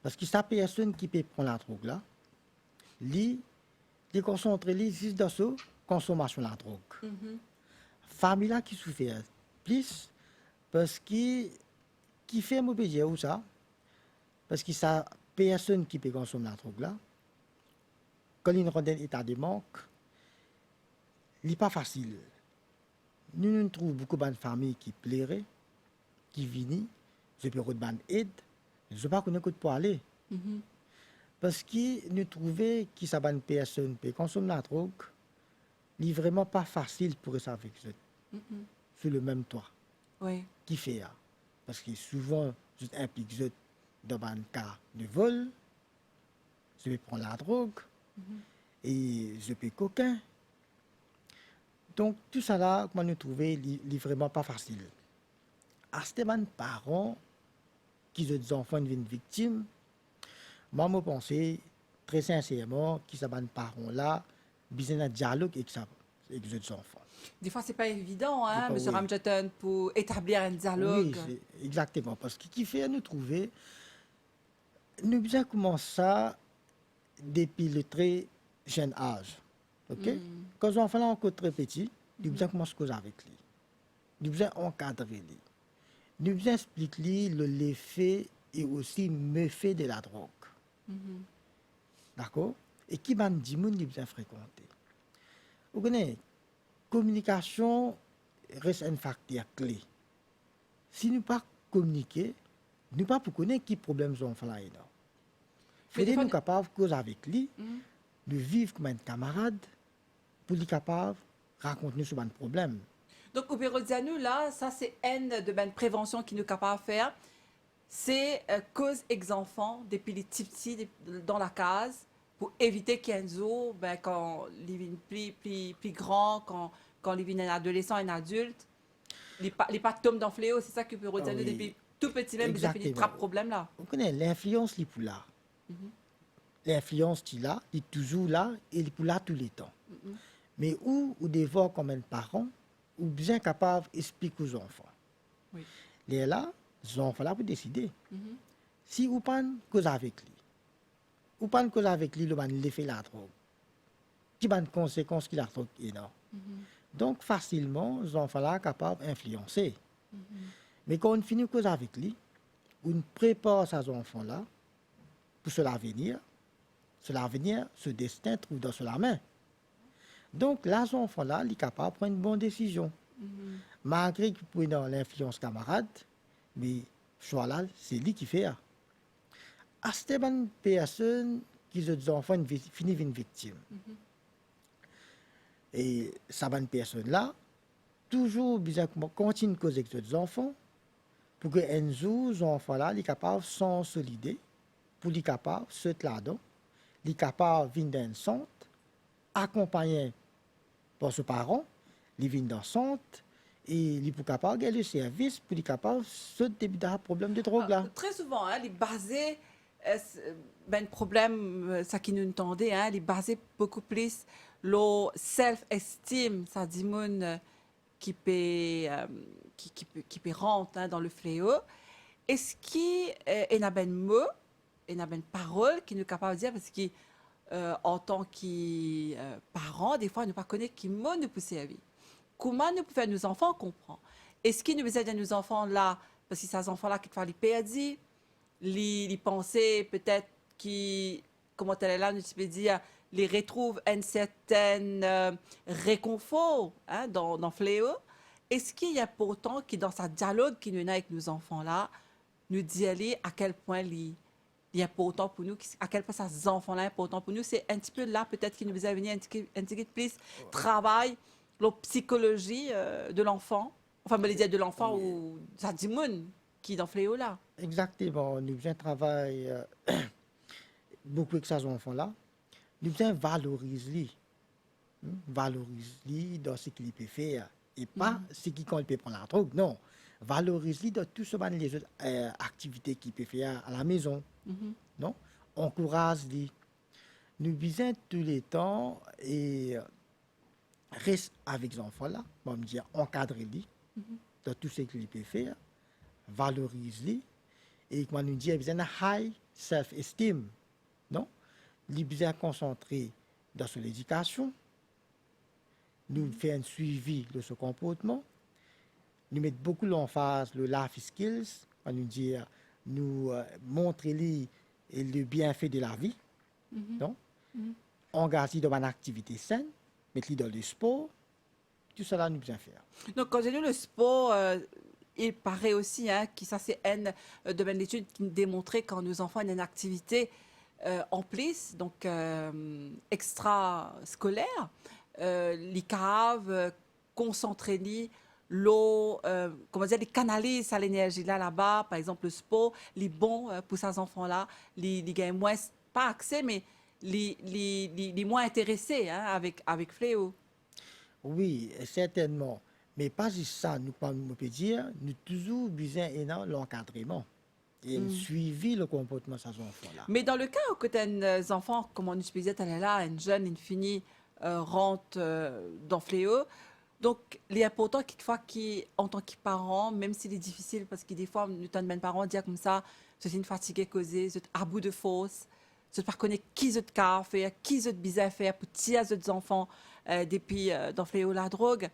Parce que cette personne qui peut prendre la drogue là, lui, il concentre juste dans sa consommation de la drogue. Famille-là qui souffre plus, parce que qui fait mauvais dire ou ça, parce que sa personne qui peut consommer la drogue là, quand il rend un état de manque, il n'est pas facile. Nous trouvons beaucoup de familles qui plairaient, qui viennent, je peux avoir aide, je ne sais pas qu'on pour aller. Parce que nous trouvons que sa bonne personne peut consommer la drogue, il n'est vraiment pas facile pour rester avec eux. Sur le même toit. Oui. Qui fait ça? Parce que souvent, je implique eux dans un cas de vol, je vais prendre la drogue, et je peux coquin. Donc, tout ça là, comment nous trouver, il n'est vraiment pas facile. À ces parents qui ont des enfants deviennent victimes, moi, je pense très sincèrement que ces parents là, besoin d'un dialogue avec les enfants. Des fois, ce n'est pas évident, hein, Des M. fois, oui. Ramjatan, pour établir un dialogue. Oui, exactement. Parce que qui fait nous trouver, nous bien commencer ça depuis le très jeune âge. Okay? Quand les enfants sont encore très petits, nous bien commencer à causer avec lui. Nous bien encadrer lui. Nous bien expliquer l'effet et aussi le méfait de la drogue. D'accord? Et qui m'a dit nous bien fréquenter. Vous connaissez, communication reste un facteur clé. Si nous ne pas communiquer, nous ne pas connaître qui problème les enfants là. Il faut nous capables de causer avec lui, de vivre comme un camarade, pour être capable de raconter sur un problème. Donc, au bureau de nous, là, ça, c'est une de ben prévention qui nous est capable de faire. C'est cause ex-enfants depuis les petits dans la case pour éviter qu'Enzo, ben, quand il est plus grand, quand il est un adolescent, un adulte, les pas tombent dans le fléau. C'est ça que bureau de nous, depuis tout petit même, vous avez des problèmes là. Vous connaissez l'influence, il est là. L'influence, il est toujours là et il est là tous les temps. Mais où des voix comme un parent, ou bien capable d'expliquer aux enfants. Oui. Les là, les enfants là pour décider. Si vous pas cause avec lui, ou pas cause avec lui, le ban l'effet la drogue. Qui ban conséquences qu'il a trop énorme. Donc facilement, les enfants là capables d'influencer. Mais quand on finit cause avec lui, on prépare ces enfants là pour l'avenir. L'avenir, ce destin trouve dans la main. Donc, là, ces enfants-là, il est capable de prendre une bonne décision. Malgré qu'il peut avoir l'influence camarade, mais choix là, c'est lui qui fait. À cette personne qui ont des enfants finissent une victime. Et cette bonne personne-là, toujours besoin de continuer à causer avec les enfants pour que un jour, ces enfants-là, soient capables de se consolider, pour être capables de se là-dedans, sont capables de venir dans un centre, accompagné par ses parents, ils viennent dans le centre et ils sont capables de gagner le service pour être capables de se débuter un problème de drogue là. Très souvent, hein, les basés, ben problème, ça qui nous entendait, hein, les basés beaucoup plus le self-esteem, ça dit mon qui peut rentrer dans le fléau. Est-ce qu'il y a ben mot, il y a ben parole qui nous est capable de dire parce que en tant que parents, des fois, nous ne connaissons pas qui nous pousse à vie. Comment nous pouvons faire nos enfants comprendre? Est-ce qu'il nous besoin de nos enfants là parce que ces enfants-là, quelquefois, ils perdent, ils pensaient peut-être qu'ils, comment elle est là, nous peux dire, les retrouvent un certain réconfort hein, dans Fléau. Est-ce qu'il y a pourtant qui, dans sa dialogue qui nous a avec nos enfants-là, nous dit aller à quel point il est important pour nous, à quel point ces enfants-là sont importants pour nous? C'est un petit peu là, peut-être, qu'il nous a venu un petit peu plus travail, la psychologie de l'enfant, enfin, me dire de l'enfant ou ça dit moun qui est dans Fléau là. Exactement. Nous faisons un travail beaucoup avec ces enfants-là. Nous faisons valoriser valoriser dans ce qu'il peut faire et pas ce qu'il peut prendre la drogue. Non, valoriser dans tout ce que les autres activités qu'il peut faire à la maison. Non, encourage lui. Nous visons tous les temps et reste avec les enfants là, on me dire encadrer lui dans tout ce qu'il peut faire, valorise lui et comment nous dit il a high self-esteem. Non, il besoin concentrer dans son éducation, nous faire un suivi de ce comportement, nous mettre beaucoup l'emphase le life skills, on nous dit nous montrer lui le bienfait de la vie, non, engager dans une activité saine, mettre lui dans le sport, tout cela nous besoin faire. Donc, quand j'ai lu le sport, il paraît aussi hein, que ça, c'est un domaine d'études qui démontrait quand nos enfants ont une activité en plus, donc extra-scolaire, les caves, concentrer l'eau, comment dire, les canalises à l'énergie là-bas, par exemple le sport, les bons pour ces enfants-là, les gagnent moins, pas accès, mais les moins intéressés hein, avec Fléau. Oui, certainement. Mais pas juste ça, nous pouvons dire, nous toujours besoin de l'encadrement et un suivi le comportement de ces enfants-là. Mais dans le cas où tu as un enfant, comme on disait, tu es là, un jeune, une fille, rentre dans Fléau, donc il est important quelquefois en tant que parent, même s'il est difficile, parce que des fois, nous avons des parents dire comme ça, c'est une fatigue causée, c'est à bout de force, c'est pas connaître qui c'est de faire, qui c'est de bizarre faire pour tirer les enfants depuis dans Fléau la drogue.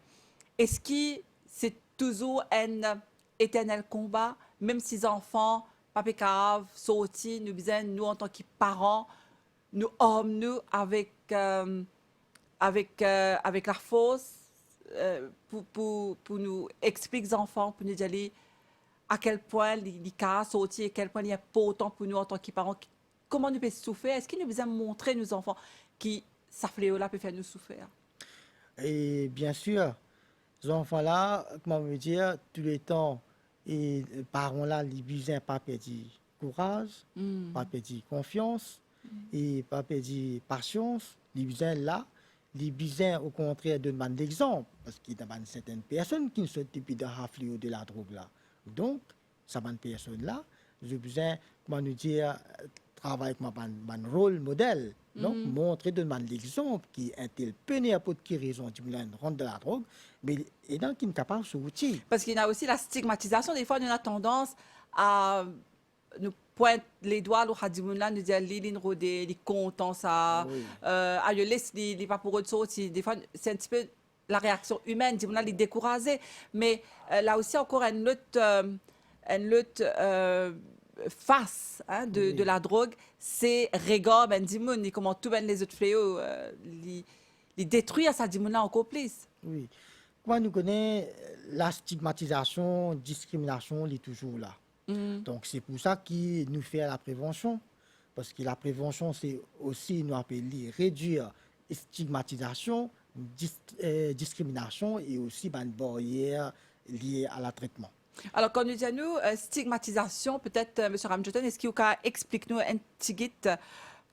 Est-ce que c'est toujours un éternel combat, même si les enfants, papa cave, sortis, nous en tant que parents, nous hommes, nous avec la force pour nous expliquer aux enfants, pour nous dire à quel point les cas sortis, à quel point il y a pas autant pour nous en tant que parents, comment nous pouvons souffrir. Est-ce qu'il nous besoin montrer nos enfants qui ça fléau-là peut faire nous souffrir? Et bien sûr, ces enfants-là, comment me dire, tous les temps, et les parents-là, ils besoin pas perdre courage, pas perdre confiance, et pas perdre patience, ils besoin là, les besoin au contraire de demander l'exemple, parce qu'il y a certaines personnes qui ne sont pas dans le fléau de la drogue là. Donc, ces personnes-là, j'ai besoin, comment nous dire, travailler avec mon rôle modèle. Donc, montrer, demander l'exemple qui est un tel peu n'importe qui raison du rentre de la drogue, mais et donc qui est capable de sortir. Parce qu'il y a aussi la stigmatisation. Des fois, on a tendance à nous pointer les doigts, nous dire Liline Rodé, les contents, ça, à le laisser, les pas pour eux de sortir. Des fois, c'est un petit peu la réaction humaine, les décourager. Mais là aussi, encore une lutte face hein, de la drogue, c'est regard ben dimoun, et comment tout ben les autres fléaux, les détruire ça dimoun là encore plus. Oui. Comment nous connaissons la stigmatisation, discrimination, elle est toujours là. Donc c'est pour ça qu'il nous fait la prévention, parce que la prévention c'est aussi nous appeler réduire stigmatisation, discrimination et aussi une barrière liée à la traitement. Alors, quand nous disons stigmatisation, peut-être, M. Ramjoton, est-ce qu'il y a explique-nous un petit guide,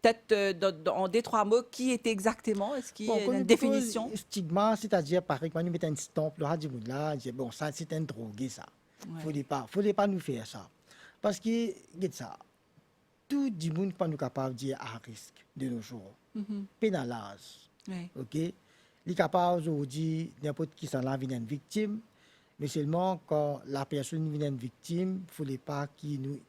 peut-être en deux, trois mots, qui est exactement, est-ce qu'il y a une définition? Stigma, c'est-à-dire, par exemple, nous mettons une stampe, là, bon, ça, c'est un drogué, ça. Il ne faut pas nous faire ça. Parce que, regarde ça, tout le monde n'est pas capable de dire à risque de nos jours. Pénalage. OK? Il est capable aujourd'hui, n'importe qui s'en a une victime. Mais seulement quand la personne vient une victime, il ne faut pas qu'il nous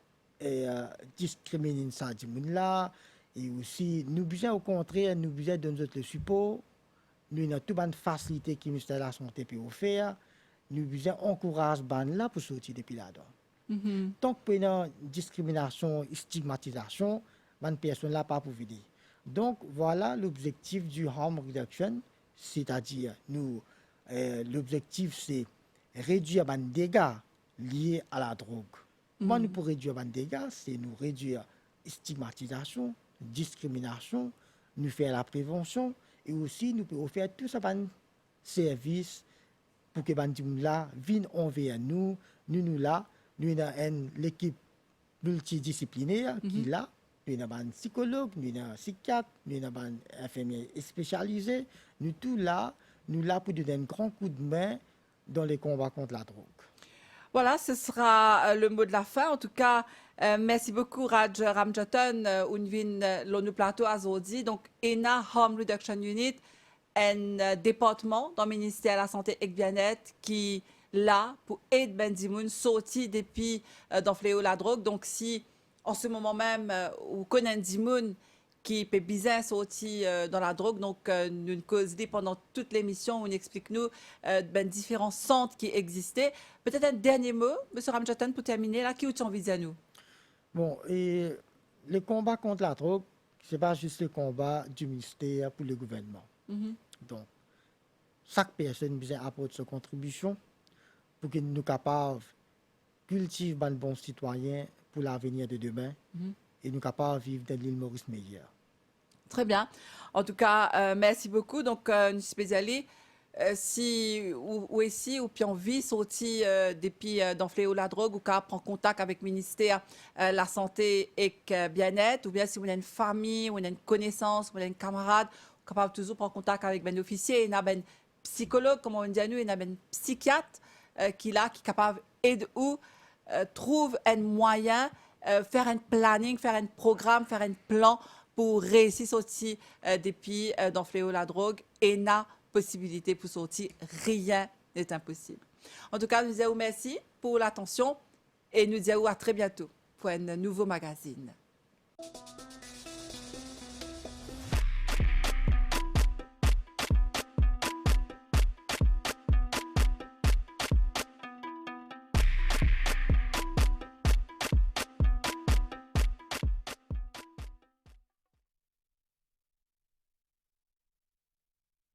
discrimine ça là. Et aussi, nous besoin au contraire, nous besoin de notre support. Nous avons toute une facilité que le ministère de la Santé peut offrir. Nous besoin encourager là pour sortir depuis là-dedans. Donc, pour une discrimination, stigmatisation, une personne là pas pour vider. Donc, voilà l'objectif du harm reduction, c'est-à-dire, l'objectif, c'est réduire les dégâts liés à la drogue. Comment nous pour réduire les dégâts, c'est nous réduire stigmatisation, discrimination, nous faire la prévention et aussi nous pouvons faire tout ça service pour que les gens là viennent envers nous, nous là, nous avons l'équipe multidisciplinaire qui est là, nous avons un psychologue, nous avons un psychiatre, nous avons un infirmier spécialisé, nous tous là, nous là pour donner un grand coup de main dans les combats contre la drogue. Voilà, ce sera le mot de la fin. En tout cas, merci beaucoup, Raj Ramjatan, Unvin Lonu Plateau Azodi. Donc, ENA Harm Reduction Unit, un département dans le ministère de la Santé et Bien-être qui là pour aider Ben Dimoun sortir depuis dans fléau la drogue. Donc, si en ce moment même, vous connaissez Dimoun qui peut bien sortir dans la drogue, donc nous causons pendant toute l'émission, on explique nous différents centres qui existaient. Peut-être un dernier mot, M. Ramjatan, pour terminer, là, qui vous envie à nous? Bon, et le combat contre la drogue, ce n'est pas juste le combat du ministère pour le gouvernement. Donc, chaque personne besoin apporter sa contribution pour que nous soyons capables de cultiver un bon citoyen pour l'avenir de demain et nous capables de vivre dans l'île Maurice meilleure. Très bien. En tout cas, merci beaucoup. Donc, nous spécialisons si ou ici ou puis on vit sorti depuis dans fléau la drogue ou qu'à prendre contact avec le ministère la santé et bien-être ou bien si vous avez une famille ou une connaissance ou une camarade capable toujours prendre contact avec un officier, il y a un psychologue comme on dit à nous, il y a un psychiatre qui là qui est capable d'aider ou trouve un moyen faire un planning, faire un programme, faire un plan pour réussir sortir depuis dans fléau la drogue et n'a possibilité pour sortir, rien n'est impossible. En tout cas, nous disons merci pour l'attention et nous disons à très bientôt pour un nouveau magazine.